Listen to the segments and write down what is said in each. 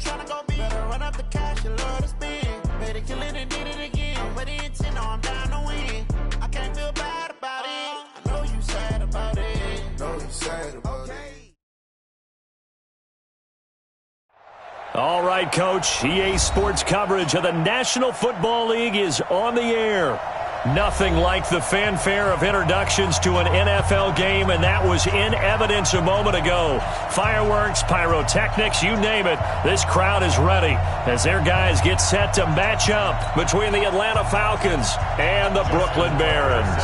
tryna go big. Better run up the cash, you love to spend. Better kill it and did it again. But the intent, no, I'm down to win. I can't feel bad about it. I know you sad about it. Know you sad about it. All right, Coach. EA Sports coverage of the National Football League is on the air. Nothing like the fanfare of introductions to an NFL game, and that was in evidence a moment ago. Fireworks, pyrotechnics, you name it. This crowd is ready as their guys get set to match up between the Atlanta Falcons and the Brooklyn Barons.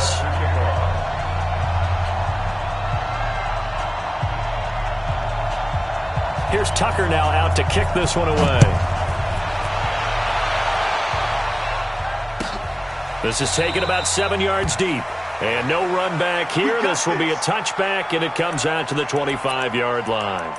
Here's Tucker now out to kick this one away. This is taken about 7 yards deep. And no run back here. This will be a touchback, and it comes out to the 25-yard line.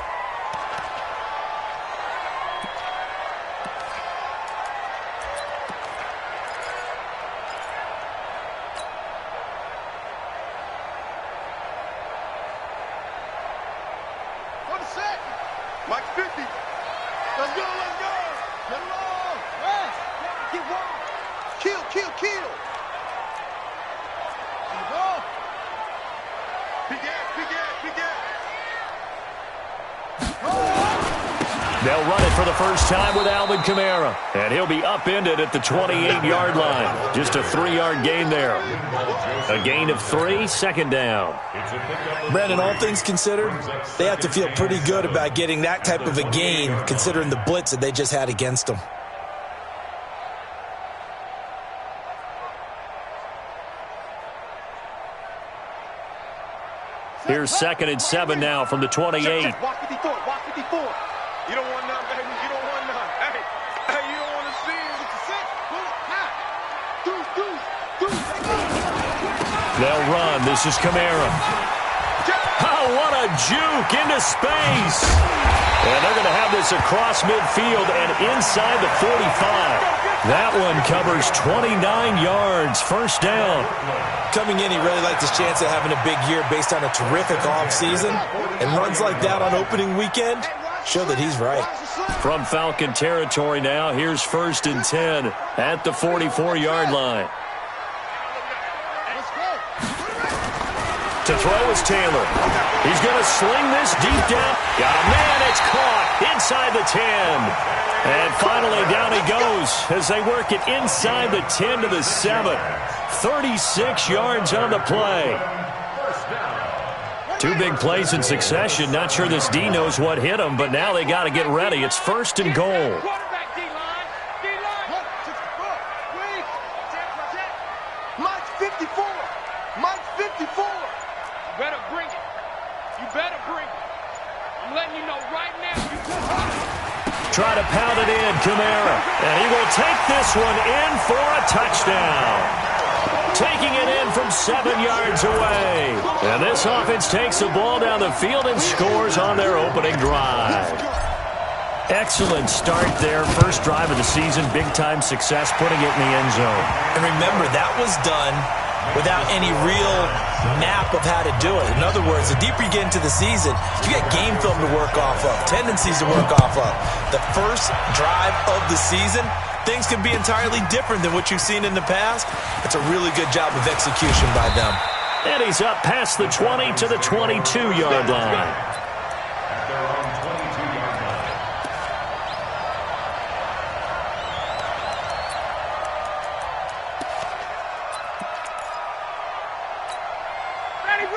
Mike 50. Let's go, let's go. Get along. Get wild. Kill, kill, kill. Big ass, big ass, big ass. They'll run it for the first time with Alvin Kamara. And he'll be upended at the 28-yard line. Just a 3-yard gain there. A gain of 3, second down. Brandon, all things considered, they have to feel pretty good about getting that type of a gain considering the blitz that they just had against them. Here's 2nd and 7 now from the 28. Walk 54, walk 54. You don't want none, baby. You don't want none. Hey, you don't want to see it. It's a set. They'll run. This is Kamara. Oh, what a juke into space. And they're going to have this across midfield and inside the 45. That one covers 29 yards. First down. Coming in, he really liked his chance of having a big year based on a terrific offseason. And runs like that on opening weekend show that he's right. From Falcon territory now, here's 1st and 10 at the 44-yard line. To throw is Taylor. He's going to sling this deep down. Got a man. It's caught inside the 10. And finally, down he goes as they work it inside the 10 to the 7. 36 yards on the play. 2 big plays in succession. Not sure this D knows what hit him, but now they got to get ready. It's 1st and goal. Mike 54. Mike 54. You better bring it. You better bring it. I'm letting you know right now. Try to pound it in, Kamara. And he will take this one in for a touchdown. Taking it in from 7 yards away. And this offense takes the ball down the field and scores on their opening drive. Excellent start there. First drive of the season. Big-time success putting it in the end zone. And remember, that was done without any real map of how to do it. In other words, the deeper you get into the season, you get game film to work off of, tendencies to work off of. The first drive of the season, things can be entirely different than what you've seen in the past. It's a really good job of execution by them. And he's up past the 20 to the 22-yard line.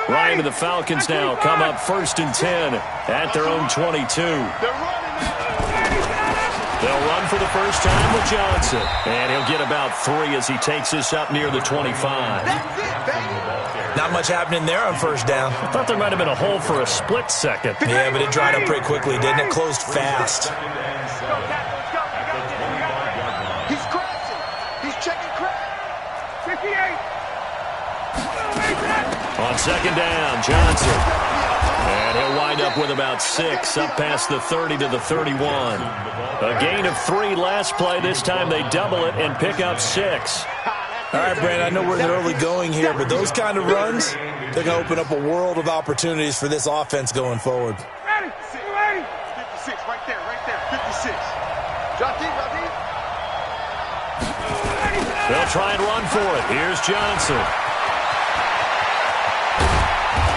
Right to the Falcons now come up 1st and 10 at their own 22. They'll run for the first time with Johnson. And he'll get about 3 as he takes this up near the 25. Not much happening there on first down. I thought there might have been a hole for a split second. Yeah, but it dried up pretty quickly, didn't it? Closed fast. He's crashing. He's checking crash. 58. On second down, Johnson. And he'll wind up with about 6, up past the 30 to the 31. A gain of 3 last play. This time they double it and pick up 6. All right, Brandon, I know we're in the early going here, but those kind of runs, they're going to open up a world of opportunities for this offense going forward. Ready. 56, right there, 56. They'll try and run for it. Here's Johnson.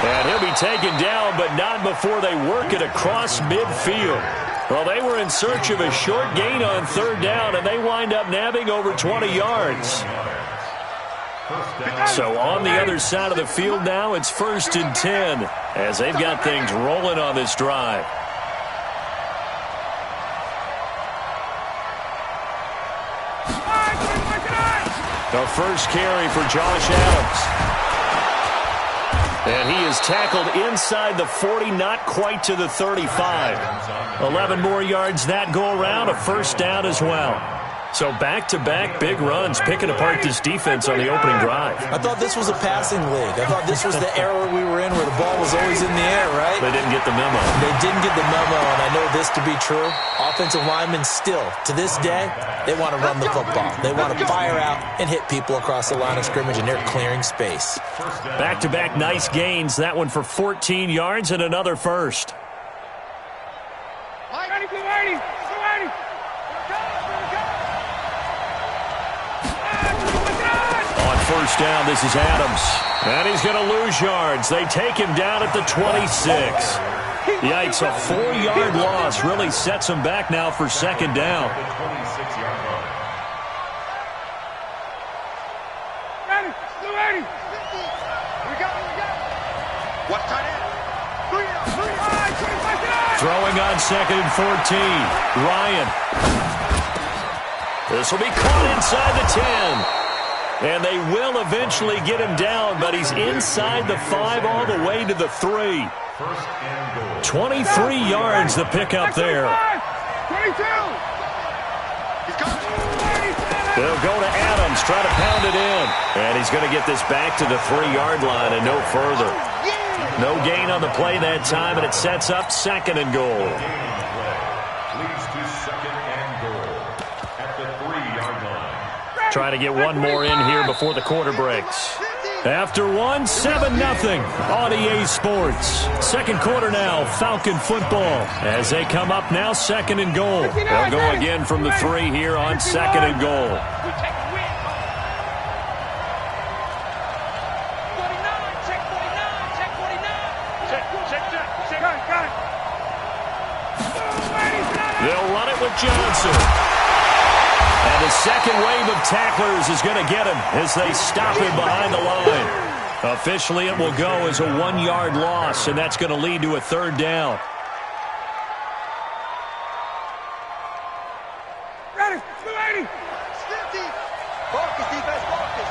And he'll be taken down, but not before they work it across midfield. Well, they were in search of a short gain on third down, and they wind up nabbing over 20 yards. So on the other side of the field now, it's 1st and 10 as they've got things rolling on this drive. The first carry for Josh Adams. And he is tackled inside the 40, not quite to the 35. 11 more yards that go around, a first down as well. So back-to-back big runs, picking apart this defense on the opening drive. I thought this was a passing league. I thought this was the era we were in where the ball was always in the air, right? They didn't get the memo. They didn't get the memo, and I know this to be true. Offensive linemen still, to this day, they want to run the football. They want to fire out and hit people across the line of scrimmage, and they're clearing space. Back-to-back nice gains. That one for 14 yards and another first. On first down, this is Adams. And he's going to lose yards. They take him down at the 26. Yikes, a 4-yard loss really sets him back now for second down. Throwing on 2nd and 14. Ryan. This will be caught inside the 10. And they will eventually get him down, but he's inside the 5 all the way to the 3. 23 yards the pickup there. They'll go to Adams, try to pound it in. And he's going to get this back to the 3-yard line and no further. No gain on the play that time, and it sets up 2nd and goal. Leads to 2nd and goal at the 3-yard line. Trying to get one more in here before the quarter breaks. After one, 7-0 on EA Sports. Second quarter now, Falcon football. As they come up now, 2nd and goal. They'll go again from the 3 here on 2nd and goal. They'll run it with Johnson. And the second wave of tacklers is going to get him as they stop him behind the line. Officially, it will go as a 1-yard loss, and that's going to lead to a 3rd down. Ready, 280. Focus, defense, focus.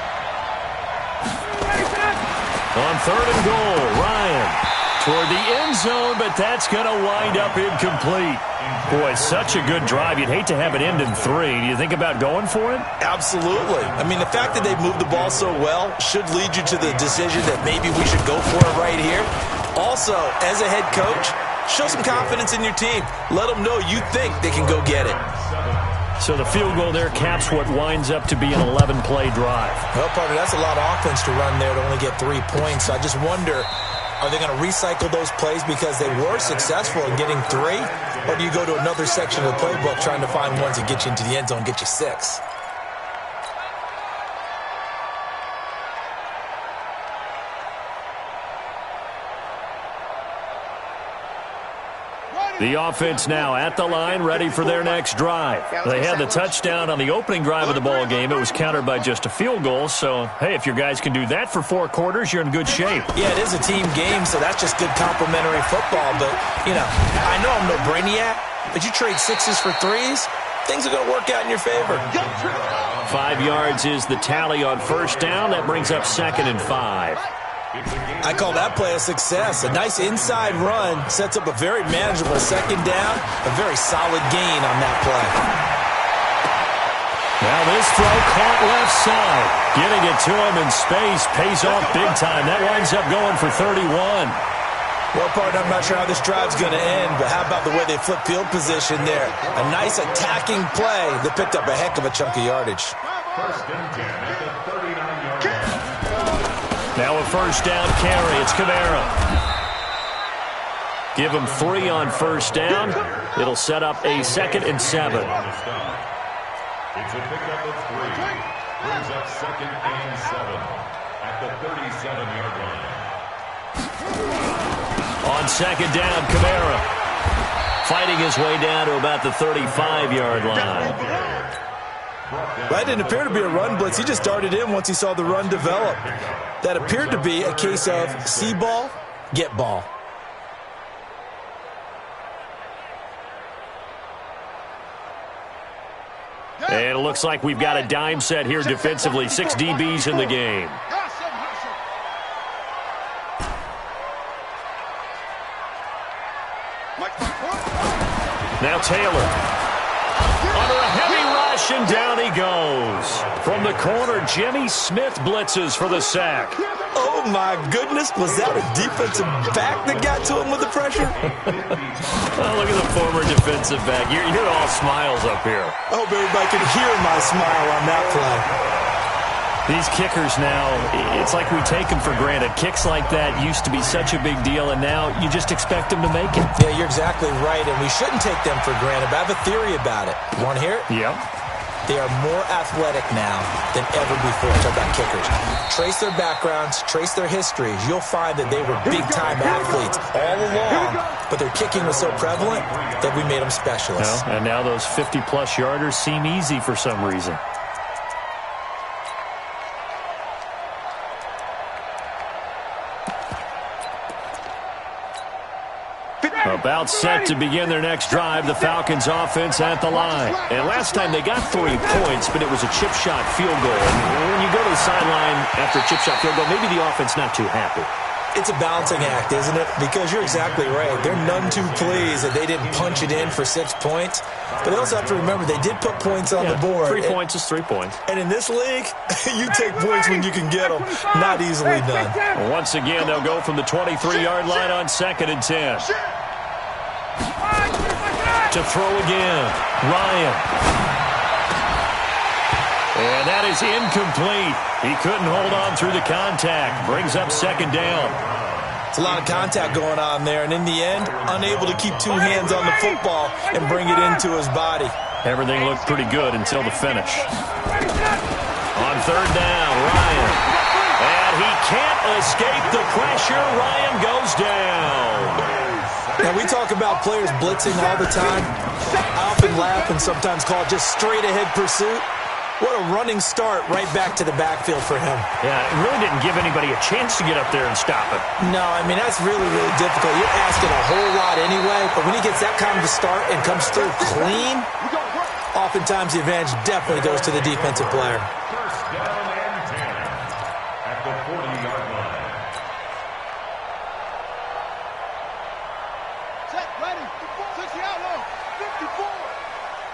On 3rd and goal, Ryan toward the end zone, but that's going to wind up incomplete. Boy, such a good drive. You'd hate to have it end in 3. Do you think about going for it? Absolutely. I mean, the fact that they moved the ball so well should lead you to the decision that maybe we should go for it right here. Also, as a head coach, show some confidence in your team. Let them know you think they can go get it. So the field goal there caps what winds up to be an 11-play drive. Well, partner, that's a lot of offense to run there to only get 3 points. I just wonder, are they going to recycle those plays because they were successful in getting 3? Or do you go to another section of the playbook trying to find ones that get you into the end zone, get you 6? The offense now at the line, ready for their next drive. They had the touchdown on the opening drive of the ball game. It was countered by just a field goal. So, hey, if your guys can do that for 4 quarters, you're in good shape. Yeah, it is a team game, so that's just good complimentary football. But, you know, I know I'm no brainiac, but you trade 6s for 3s, things are going to work out in your favor. 5 yards is the tally on first down. That brings up 2nd and 5. I call that play a success. A nice inside run sets up a very manageable 2nd down, a very solid gain on that play. Now this throw caught left side. Getting it to him in space pays off big time. That winds up going for 31. Well, partner, I'm not sure how this drive's going to end, but how about the way they flip field position there? A nice attacking play that picked up a heck of a chunk of yardage. 1st and 10 at the 39-yard line. Now a first down carry. It's Kamara. Give him 3 on first down. It'll set up a 2nd and 7. It's a pickup of 3. brings up 2nd and 7 at the 37-yard line. On 2nd down, Kamara fighting his way down to about the 35-yard line. That didn't appear to be a run blitz. He just darted in once he saw the run develop. That appeared to be a case of see ball, get ball. And it looks like we've got a dime set here defensively. 6 DBs in the game. Now Taylor. Under a heavy rush, and down he goes. From the corner, Jimmy Smith blitzes for the sack. Oh, my goodness. Was that a defensive back that got to him with the pressure? Oh, look at the former defensive back. You're all smiles up here. I hope everybody can hear my smile on that play. These kickers now, it's like we take them for granted. Kicks like that used to be such a big deal, and now you just expect them to make it. Yeah, you're exactly right, and we shouldn't take them for granted, but I have a theory about it. You want to hear it? Yep. They are more athletic now than ever before. Talk about kickers. Trace their backgrounds, trace their histories. You'll find that they were big-time athletes all along, but their kicking was so prevalent that we made them specialists. Well, and now those 50-plus yarders seem easy for some reason. About set to begin their next drive, the Falcons offense at the line. And last time they got 3 points, but it was a chip shot field goal. And when you go to the sideline after a chip shot field goal, maybe the offense not too happy. It's a balancing act, isn't it? Because you're exactly right. They're none too pleased that they didn't punch it in for 6 points. But they also have to remember they did put points on the board. 3 points is 3 points. And in this league, you take points when you can get them. Not easily done. Well, once again, they'll go from the 23-yard line on 2nd and 10. To throw again, Ryan. And that is incomplete. He couldn't hold on through the contact. Brings up 2nd down. It's a lot of contact going on there, and in the end, unable to keep 2 hands on the football and bring it into his body. Everything looked pretty good until the finish. On 3rd down, Ryan. And he can't escape the pressure. Ryan goes down. Now, we talk about players blitzing all the time. I often laugh and sometimes call it just straight-ahead pursuit. What a running start right back to the backfield for him. Yeah, it really didn't give anybody a chance to get up there and stop it. No, I mean, that's really, really difficult. You're asking a whole lot anyway, but when he gets that kind of a start and comes through clean, oftentimes the advantage definitely goes to the defensive player. First down and 10 at the 40-yard line. Set, ready. 60 out low. 54.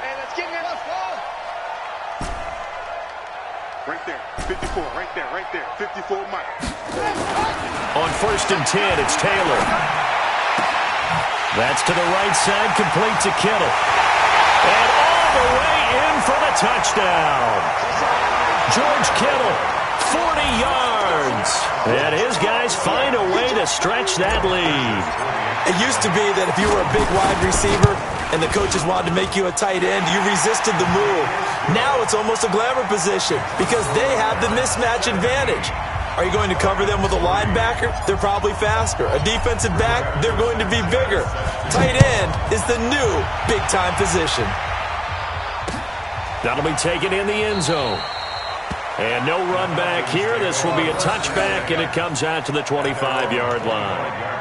And let's get in. Let's go. Right there. 54. Right there. Right there. 54 Mike. On 1st and 10, it's Taylor. That's to the right side, complete to Kittle. And all the way in for the touchdown. George Kittle, 40 yards. And his guys find a way to stretch that lead. It used to be that if you were a big wide receiver and the coaches wanted to make you a tight end, you resisted the move. Now it's almost a glamour position because they have the mismatch advantage. Are you going to cover them with a linebacker? They're probably faster. A defensive back? They're going to be bigger. Tight end is the new big-time position. That'll be taken in the end zone. And no run back here. This will be a touchback, and it comes out to the 25-yard line.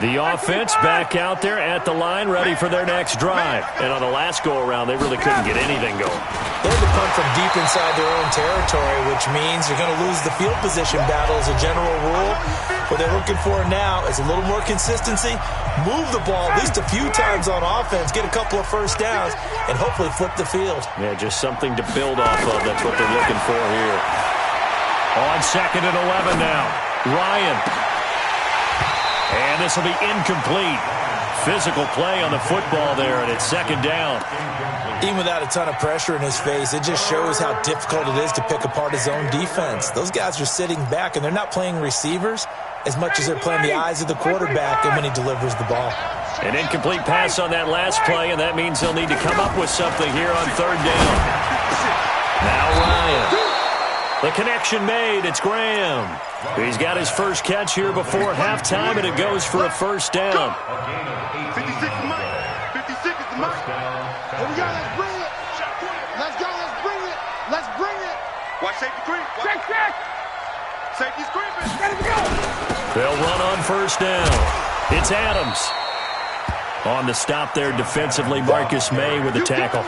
The offense back out there at the line, ready for their next drive. And on the last go-around, they really couldn't get anything going. They had to punt from deep inside their own territory, which means you're going to lose the field position battle as a general rule. What they're looking for now is a little more consistency, move the ball at least a few times on offense, get a couple of first downs, and hopefully flip the field. Yeah, just something to build off of. That's what they're looking for here. On 2nd and 11 now, Ryan. And this will be incomplete. physical play on the football there, and it's second down. Even without a ton of pressure in his face, it just shows how difficult it is to pick apart his own defense. Those guys are sitting back, and they're not playing receivers as much as they're playing the eyes of the quarterback and when he delivers the ball. An incomplete pass on that last play, and that means they'll need to come up with something here on third down. Now Ryan. The connection made. It's Graham. He's got his first catch here before halftime, and it goes for a first down. 56 is mine. 56 is the mine. Here we go. Let's bring it. Let's go. Let's bring it. Let's bring it. Watch safety creep. Check. Safety's creeping. Ready to go. They'll run on first down. It's Adams. On the stop there defensively, Marcus May with the tackle.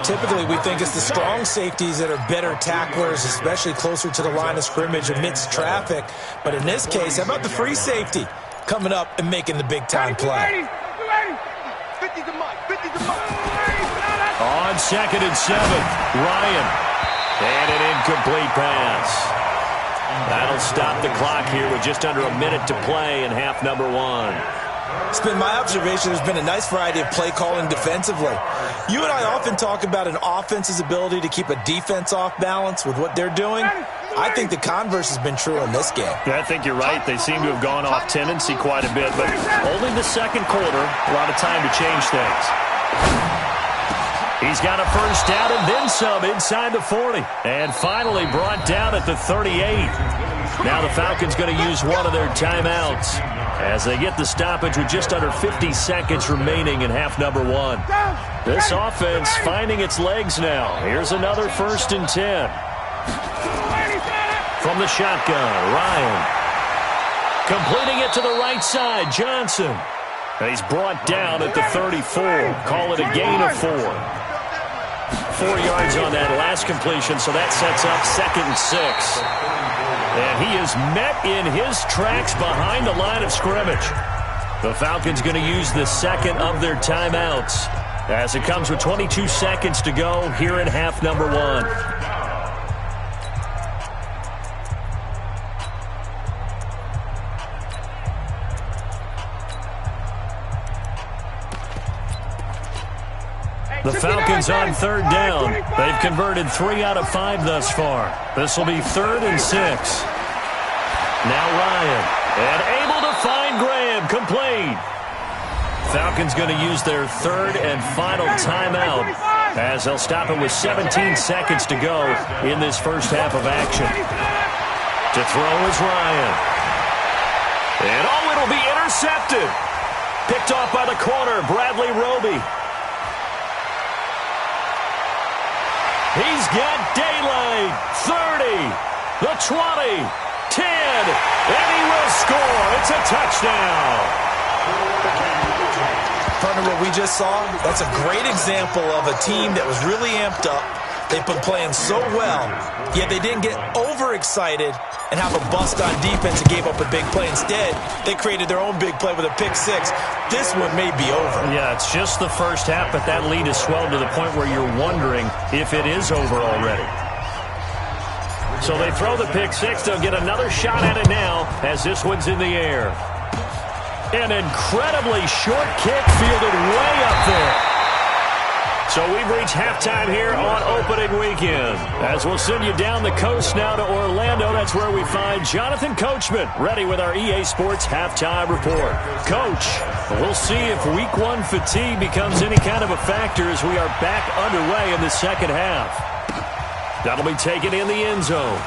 Typically, we think it's the strong safeties that are better tacklers, especially closer to the line of scrimmage amidst traffic. But in this case, how about the free safety coming up and making the big-time play? 50 to Mike. 50 to Mike. On 2nd and 7, Ryan. And an incomplete pass. That'll stop the clock here with just under a minute to play in half number 1. It's been my observation there's been a nice variety of play calling defensively. You and I often talk about an offense's ability to keep a defense off balance with what they're doing. I think the converse has been true in this game. Yeah, I think you're right. They seem to have gone off tendency quite a bit, but only the second quarter, a lot of time to change things. He's got a first down and then some inside the 40. And finally brought down at the 38. Now the Falcons going to use one of their timeouts as they get the stoppage with just under 50 seconds remaining in half number 1. This offense finding its legs now. Here's another 1st and 10. From the shotgun, Ryan. Completing it to the right side, Johnson. He's brought down at the 34. Call it a gain of 4. 4 yards on that last completion, so that sets up 2nd and 6. And he is met in his tracks behind the line of scrimmage. The Falcons going to use the second of their timeouts as it comes with 22 seconds to go here in half number 1. The Falcons on third down. They've converted 3 out of 5 thus far. This will be 3rd and 6. Now Ryan. And able to find Graham. Complete. Falcons going to use their 3rd and final timeout as they'll stop it with 17 seconds to go in this first half of action. To throw is Ryan. And it'll be intercepted. Picked off by the corner, Bradley Roby. He's got daylight. 30, the 20, 10, and he will score. It's a touchdown. Partner, what we just saw, that's a great example of a team that was really amped up. They've been playing so well, yet they didn't get overexcited and have a bust on defense and gave up a big play. Instead, they created their own big play with a pick 6. This one may be over. Yeah, it's just the first half, but that lead has swelled to the point where you're wondering if it is over already. So they throw the pick 6. They'll get another shot at it now as this one's in the air. An incredibly short kick fielded way up there. So we've reached halftime here on opening weekend. As we'll send you down the coast now to Orlando, that's where we find Jonathan Coachman ready with our EA Sports halftime report. Coach, we'll see if week 1 fatigue becomes any kind of a factor as we are back underway in the second half. That'll be taken in the end zone.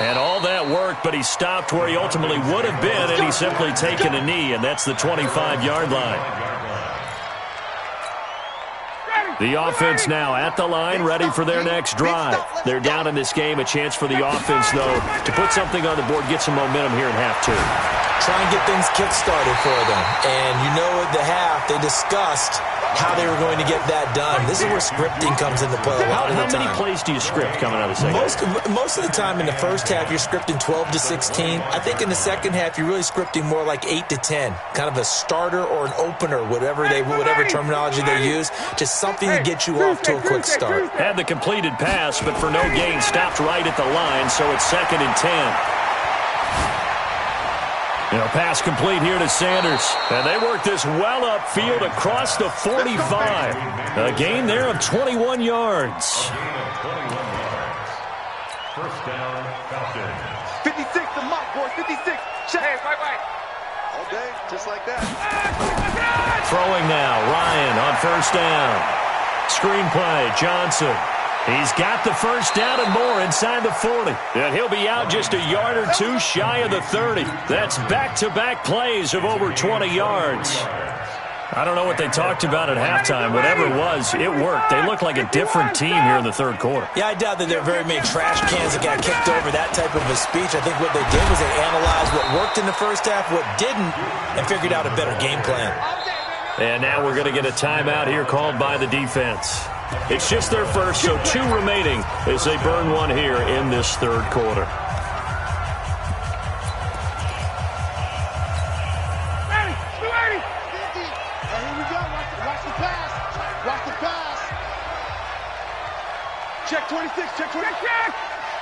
And all that worked, but he stopped where he ultimately would have been, and he's simply taken a knee, and that's the 25-yard line. The offense now at the line, ready for their next drive. They're down in this game. A chance for the offense, though, to put something on the board, get some momentum here in half 2. Try and get things kick-started for them. And you know at the half, they discussed how they were going to get that done. This is where scripting comes into play a lot of the time. How many plays do you script coming out of the second? Most of the time in the first half, you're scripting 12 to 16. I think in the second half, you're really scripting more like 8 to 10. Kind of a starter or an opener, whatever terminology they use. Just something to get you off to a quick start. Had the completed pass, but for no gain, stopped right at the line, so it's 2nd and 10. Pass complete here to Sanders. And they work this well upfield across the 45. A gain there of 21 yards. First down, Falcons. 56 to Mike, boys. 56. Check. Hey, right. All day, just like that. Throwing now. Ryan on first down. Screenplay. Johnson. He's got the first down and more inside the 40. And he'll be out just a yard or two shy of the 30. That's back-to-back plays of over 20 yards. I don't know what they talked about at halftime. Whatever it was, it worked. They look like a different team here in the third quarter. Yeah, I doubt that there are very many trash cans that got kicked over, that type of a speech. I think what they did was they analyzed what worked in the first half, what didn't, and figured out a better game plan. And now we're going to get a timeout here called by the defense. It's just their first, so 2 remaining as they burn one here in this third quarter. Check 26, check 26.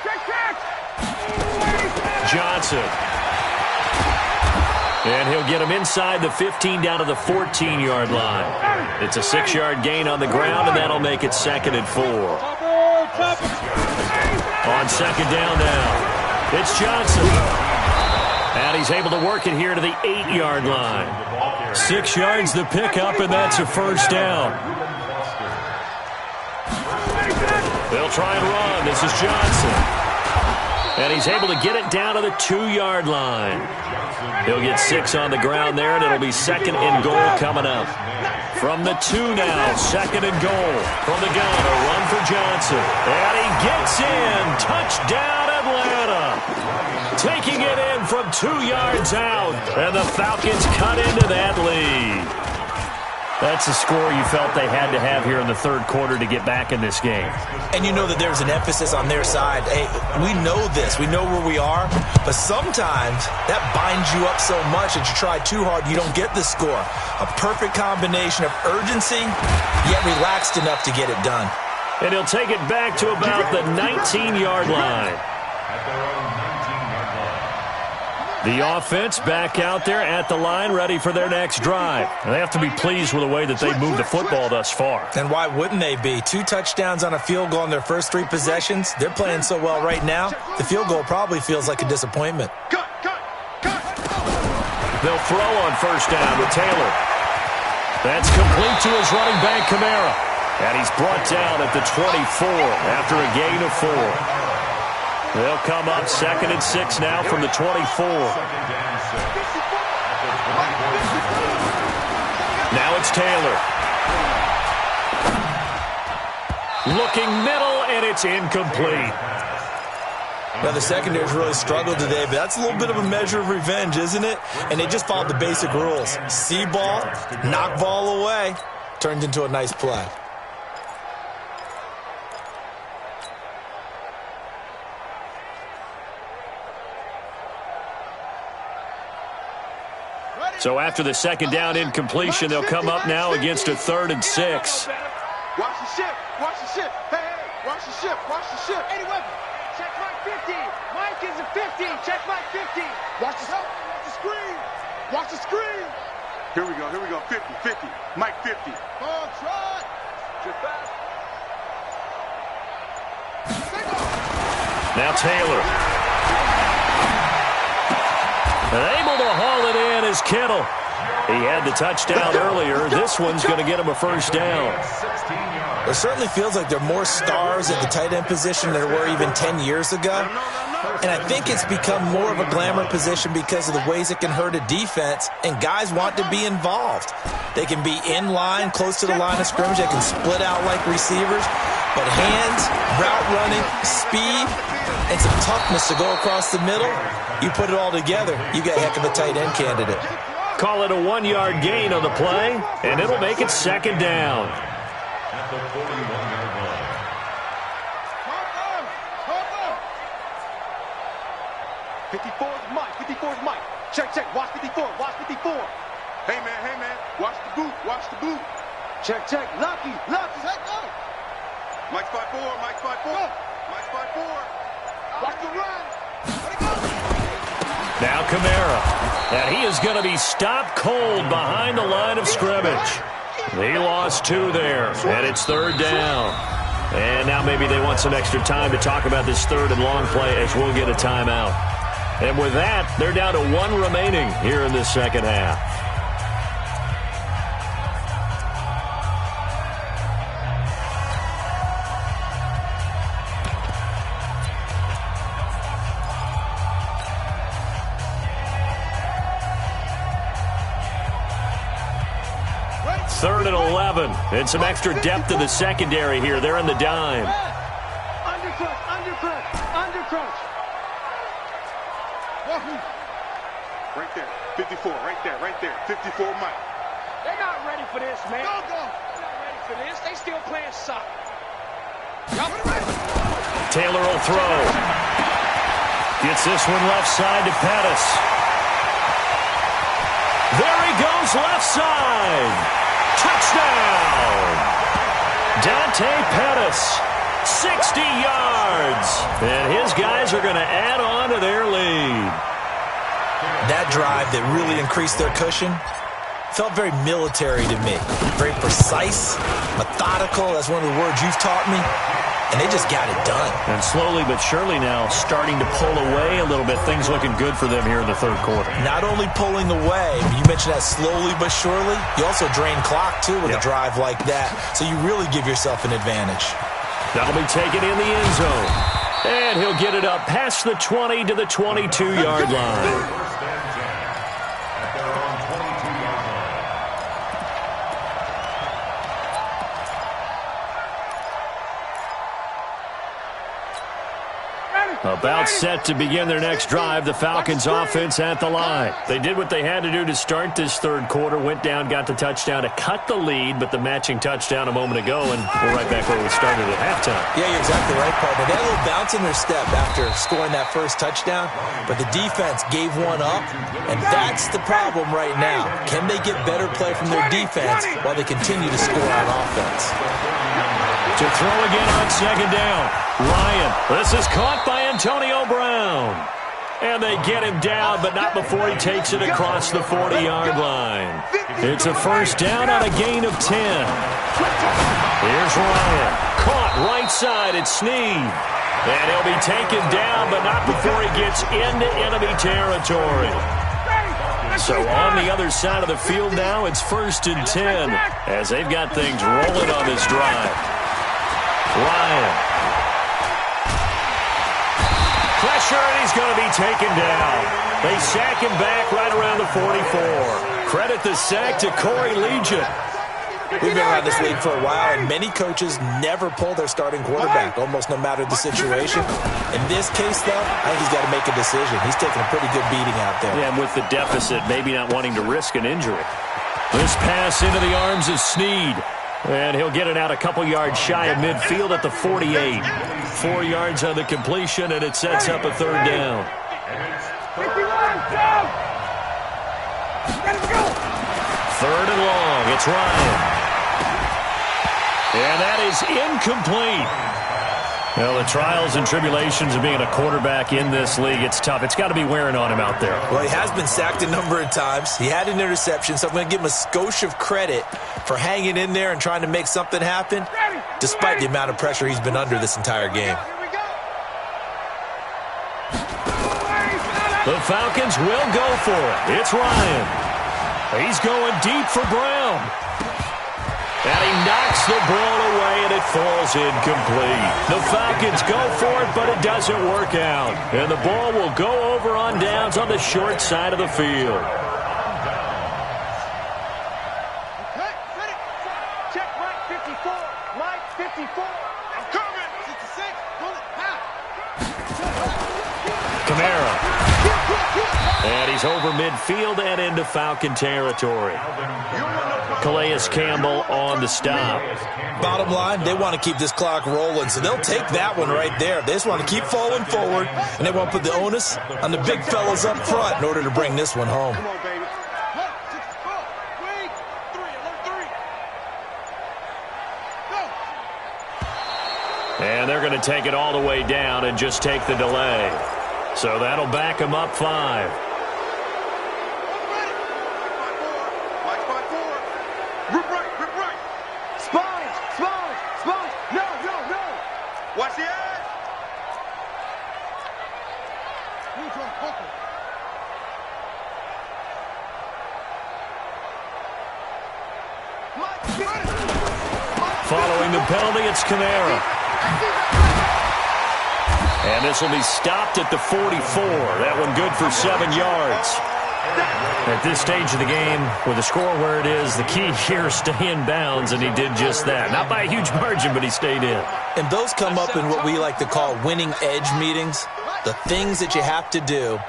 Check. Johnson. And he'll get him inside the 15 down to the 14-yard line. It's a 6-yard gain on the ground, and that'll make it 2nd and 4. On second down now, it's Johnson. And he's able to work it here to the 8-yard line. 6 yards the pickup, and that's a first down. They'll try and run. This is Johnson. And he's able to get it down to the 2-yard line. He'll get 6 on the ground there, and it'll be 2nd and goal coming up. From the 2 now, 2nd and goal. From the gun, a run for Johnson. And he gets in. Touchdown, Atlanta. Taking it in from 2 yards out. And the Falcons cut into that lead. That's a score you felt they had to have here in the third quarter to get back in this game. And you know that there's an emphasis on their side. Hey, we know this. We know where we are. But sometimes that binds you up so much that you try too hard, you don't get the score. A perfect combination of urgency, yet relaxed enough to get it done. And he'll take it back to about the 19-yard line. At their own 19-yard line. The offense back out there at the line, ready for their next drive. And they have to be pleased with the way that they've moved the football thus far. And why wouldn't they be? 2 touchdowns on a field goal in their first 3 possessions. They're playing so well right now, the field goal probably feels like a disappointment. They'll throw on first down with Taylor. That's complete to his running back, Kamara. And he's brought down at the 24 after a gain of 4. They'll come up 2nd and 6 now from the 24. Now it's Taylor. Looking middle, and it's incomplete. Now, the secondary's really struggled today, but that's a little bit of a measure of revenge, isn't it? And they just followed the basic rules. See ball, knock ball away. Turned into a nice play. So after the second down incompletion, they'll come up now against a 3rd and 6. Watch the ship. Watch the ship. Hey, watch the ship. Watch the ship. 80 weapon. Check Mike 50. Mike is a 50. Check Mike 50. Watch the screen. Watch the screen. Here we go. 50. Mike 50. Oh, try. Just fast. Now Taylor. And able to haul it in is Kittle. He had the touchdown earlier. This one's going to get him a first down. It certainly feels like there are more stars at the tight end position than there were even 10 years ago. And I think it's become more of a glamour position because of the ways it can hurt a defense, and guys want to be involved. They can be in line, close to the line of scrimmage. They can split out like receivers. But hands, route running, speed, and some toughness to go across the middle, you put it all together, you got a heck of a tight end candidate. Call it a 1-yard gain on the play, and it'll make it 2nd down. At the 41-yard line. 54 is Mike. 54 is Mike. Check. Watch 54. Hey, man. Watch the boot. Check. Lucky. Let go. Mike's 5'4. Mike's 5'4. Watch the run. Let it go. Now Kamara. And he is going to be stopped cold behind the line of scrimmage. He lost 2 there, and it's 3rd down. And now maybe they want some extra time to talk about this 3rd and long play as we'll get a timeout. And with that, they're down to 1 remaining here in the second half. Third and 11, and some extra depth to the secondary here. They're in the dime. Undercrunch. Right there, 54, right there, 54 Mike. They're not ready for this, man. They're not ready for this. They still playing soccer. Taylor will throw. Gets this one left side to Pettis. There he goes, left side. Touchdown! Dante Pettis, 60 yards. And his guys are going to add on to their lead. That drive that really increased their cushion felt very military to me. Very precise, methodical. That's one of the words you've taught me. And they just got it done. And slowly but surely now starting to pull away a little bit. Things looking good for them here in the 3rd quarter. Not only pulling away, you mentioned that slowly but surely. You also drain clock, too, with a drive like that. So you really give yourself an advantage. That'll be taken in the end zone. And he'll get it up past the 20 to the 22-yard line. About set to begin their next drive, the Falcons offense at the line. They did what they had to do to start this 3rd quarter, went down, got the touchdown to cut the lead, but the matching touchdown a moment ago, and we're right back where we started at halftime. Yeah, you're exactly right, partner. They had a little bounce in their step after scoring that first touchdown, but the defense gave one up, and that's the problem right now. Can they get better play from their defense while they continue to score on offense? To throw again on 2nd down. Ryan, this is caught by Antonio Brown. And they get him down, but not before he takes it across the 40-yard line. It's a 1st down on a gain of 10. Here's Ryan. Caught right side at Snead. And he'll be taken down, but not before he gets into enemy territory. So on the other side of the field now, it's 1st and 10 as they've got things rolling on this drive. Ryan. Pressure, and he's going to be taken down. They sack him back right around the 44. Credit the sack to Corey Legion. We've been around this league for a while, and many coaches never pull their starting quarterback, almost no matter the situation. In this case, though, I think he's got to make a decision. He's taking a pretty good beating out there. Yeah, and with the deficit, maybe not wanting to risk an injury. This pass into the arms of Snead. And he'll get it out a couple yards shy of midfield at the 48. 4 yards on the completion, and it sets up a 3rd down. 3rd and long. It's Ryan. And that is incomplete. Well, the trials and tribulations of being a quarterback in this league, it's tough. It's got to be wearing on him out there. Well, he has been sacked a number of times. He had an interception, so I'm going to give him a skosh of credit for hanging in there and trying to make something happen, despite the amount of pressure he's been under this entire game. The Falcons will go for it. It's Ryan. He's going deep for Brown. And he knocks the ball away, and it falls incomplete. The Falcons go for it, but it doesn't work out. And the ball will go over on downs on the short side of the field. Check right 54. Mike 54. I'm coming. 66. Bullet. Kamara. And he's over midfield and into Falcon territory. Calais Campbell on the stop. Bottom line, they want to keep this clock rolling, so they'll take that one right there. They just want to keep falling forward, and they want to put the onus on the big fellas up front in order to bring this one home. Come on, baby. And they're going to take it all the way down and just take the delay. So that'll back them up 5. Watch the edge. Following the penalty, it's Kamara. And this will be stopped at the 44. That one good for 7 yards. At this stage of the game, with the score where it is, the key here is stay in bounds, and he did just that. Not by a huge margin, but he stayed in. And those come up in what we like to call winning edge meetings. The things that you have to do,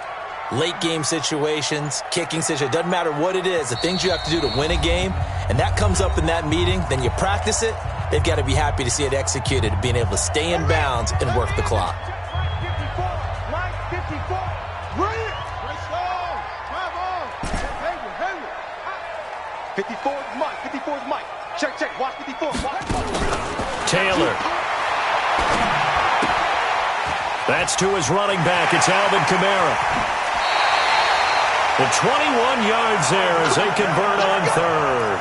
late game situations, kicking situations, doesn't matter what it is, the things you have to do to win a game, and that comes up in that meeting, then you practice it, they've got to be happy to see it executed, being able to stay in bounds and work the clock. 54 is Mike. 54 is Mike. Check, check. Watch 54. Watch. Taylor. That's to his running back. It's Alvin Kamara. The 21 yards there as they convert on third.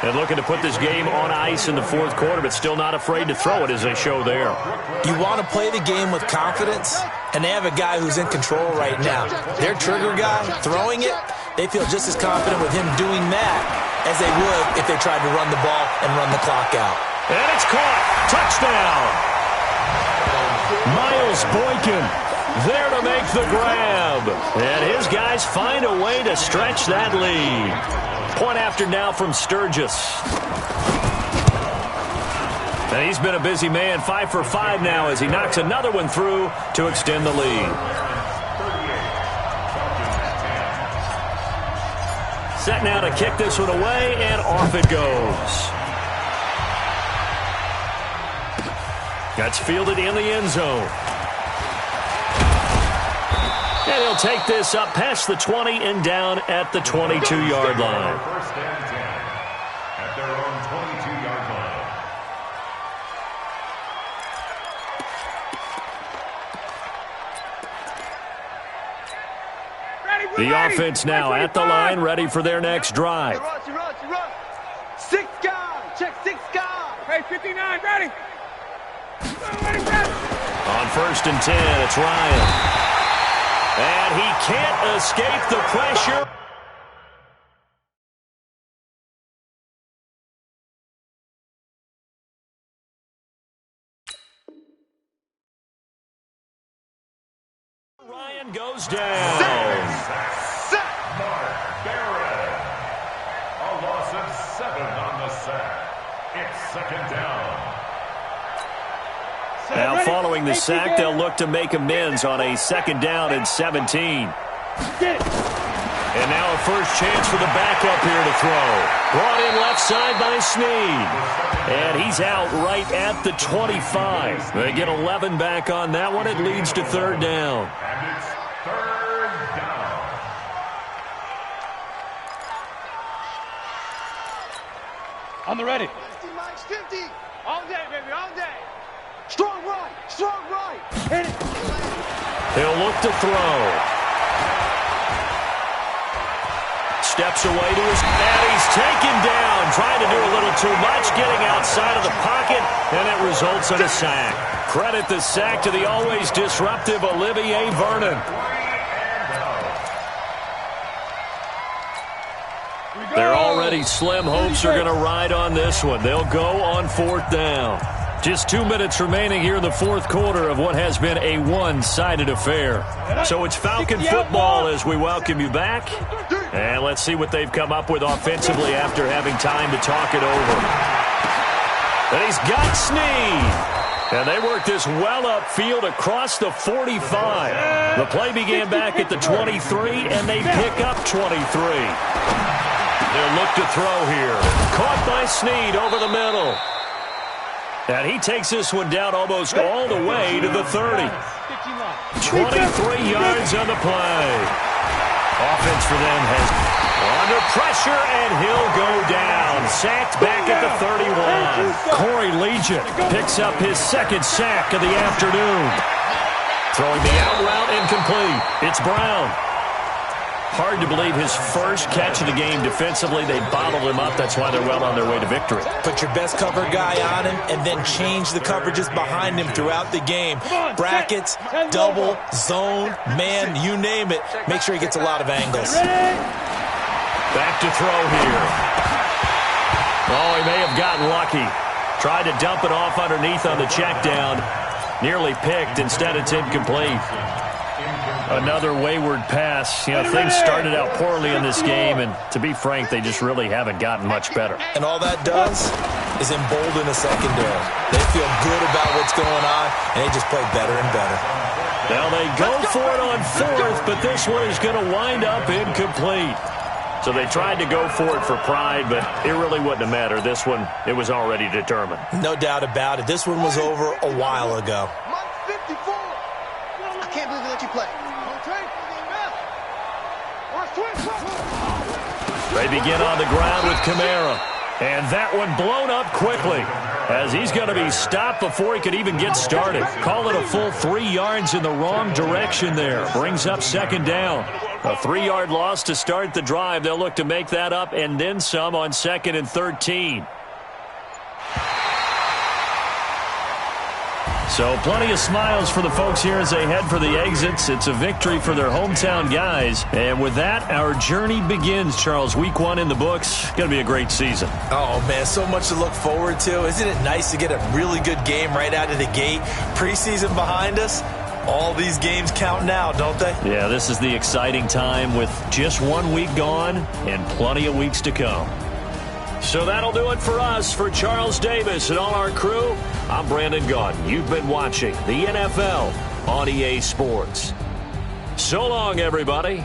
And looking to put this game on ice in the fourth quarter, but still not afraid to throw it as they show there. You want to play the game with confidence, and they have a guy who's in control right now. Their trigger guy, throwing it, they feel just as confident with him doing that as they would if they tried to run the ball and run the clock out. And it's caught. Touchdown. Miles Boykin there to make the grab. And his guys find a way to stretch that lead. Point after now from Sturgis. And he's been a busy man, 5 for 5 now as he knocks another one through to extend the lead. Set now to kick this one away, and off it goes. That's fielded in the end zone. And he'll take this up past the 20 and down at the 22-yard line. First and 10 at their own 22-yard line. The offense now at the line, ready for their next drive. 6 guys. Check 6 guys. Hey, 59, ready. On first and 10, it's Ryan. And he can't escape the pressure. Ryan goes down. Mark Barrett. A loss of 7 on the sack. It's second down. Now following the sack, they'll look to make amends on a second down and 17. And now a first chance for the backup here to throw. Brought in left side by Snead. And he's out right at the 25. They get 11 back on that one. It leads to third down. And it's third down. On the ready. 50, Mike's 50. All day, baby, all day. Strong right. Strong right. Hit it. He'll look to throw. Steps away to his... And he's taken down. Trying to do a little too much. Getting outside of the pocket. And it results in a sack. Credit the sack to the always disruptive Olivier Vernon. Their already slim hopes are going to ride on this one. They'll go on fourth down. Just 2 minutes remaining here in the fourth quarter of what has been a one-sided affair. So it's Falcon football as we welcome you back. And let's see what they've come up with offensively after having time to talk it over. And he's got Snead. And they work this well upfield across the 45. The play began back at the 23, and they pick up 23. They'll look to throw here. Caught by Snead over the middle. And he takes this one down almost all the way to the 30. 23 yards on the play. Offense for them has under pressure, and he'll go down. Sacked back at the 31. Corey Legion picks up his second sack of the afternoon. Throwing the out route incomplete. It's Brown. Hard to believe his first catch of the game defensively. They bottled him up. That's why they're well on their way to victory. Put your best cover guy on him and then change the coverages behind him throughout the game. Brackets, double, zone, man, you name it. Make sure he gets a lot of angles. Back to throw here. Oh, he may have gotten lucky. Tried to dump it off underneath on the check down. Nearly picked. Instead, it's incomplete. Another wayward pass. You know, things started out poorly in this game, and to be frank, they just really haven't gotten much better. And all that does is embolden a secondary. They feel good about what's going on, and they just play better and better. Now they go for it on fourth, but this one is going to wind up incomplete. So they tried to go for it for pride, but it really wouldn't have mattered. This one, it was already determined. No doubt about it. This one was over a while ago. I can't believe they let you play. They begin on the ground with Kamara. And that one blown up quickly as he's going to be stopped before he could even get started. Call it a full 3 yards in the wrong direction there. Brings up second down. A 3-yard loss to start the drive. They'll look to make that up and then some on 2nd and 13. So plenty of smiles for the folks here as they head for the exits. It's a victory for their hometown guys. And with that, our journey begins, Charles. Week 1 in the books. Going to be a great season. Oh, man, so much to look forward to. Isn't it nice to get a really good game right out of the gate? Preseason behind us. All these games count now, don't they? Yeah, this is the exciting time with just 1 week gone and plenty of weeks to come. So that'll do it for us. For Charles Davis and all our crew, I'm Brandon Gaudin. You've been watching the NFL on EA Sports. So long, everybody.